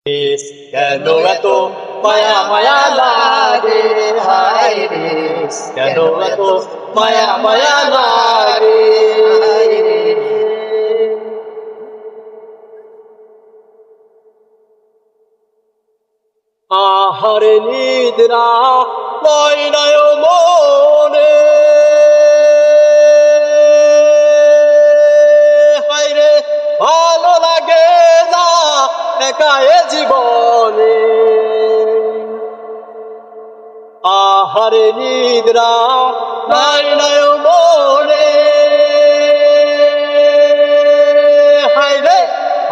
কেন এত মায়া মায়া লাগে হায় রে, কেন এত মায়া মায়া লাগে হায় রে। আহারে নিদ্রা লয় নয় মনে, হায় রে ভালো লাগে না একা এ জীবনে। আহারে নিদ্রা লয় নয় মনে, হায় রে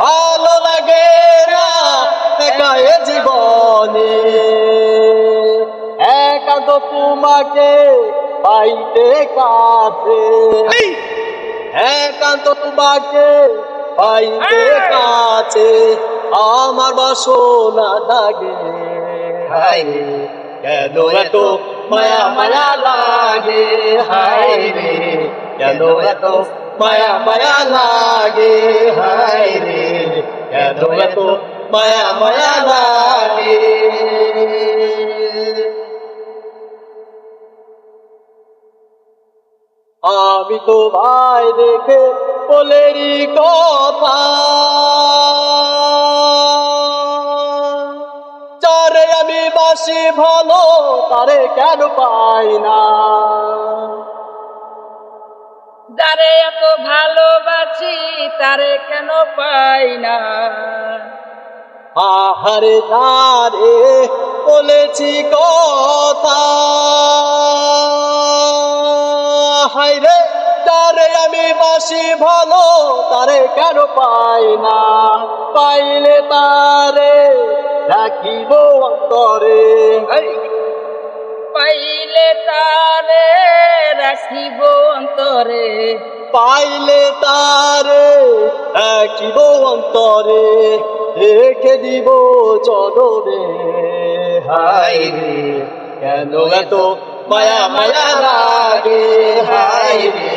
ভালো লাগে না একা এ জীবনে। একান্ত তোমাকে পাইতে কাছে, একান্ত তোমাকে পাইতে কাছে আমার বাসনা লাগে হায় রে, কেন এত মায়া মায়া লাগে হায় রে, কেন এত মায়া মায়া লাগে হায় রে, কেন এত মায়া মায়া লাগে। আমি তো ভাই দেখে বলেরই কথা, যারে আমি বাসি ভালো তারে কেন পাই না, যারে এত ভালোবাসি তারে কেন পাই না। আহারে তারে বলেছি কথা, হায় রে তারে আমি বাসি ভালো তারে কেন পাই না। পাইলে তারে রাখিব অন্তরে, পাইলে তারে রাখিব অন্তরে, পাইলে তারে রাখিব অন্তরে, রেখে দিব চরণে হায় রে, কেন এত মায়া মায়া লাগে হায় রে,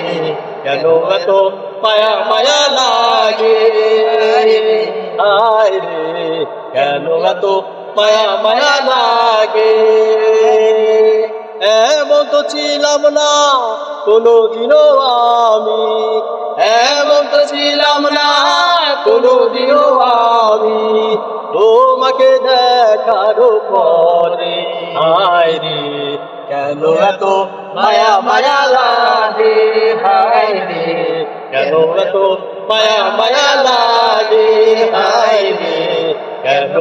কেন এত মায়া মায়া লাগে হায় রে, কেন এত মায়া মায়া লাগে। এমন তো ছিলাম না কোনোদিনও আমি, এমন তো ছিলাম না কোনোদিনও আমি, তোমাকে দেখার পরে হায় রে, কেন এত মায়া মায়া লাগে হায় রে, কেন এত মায়া মায়া লাগে হায় রে, কেন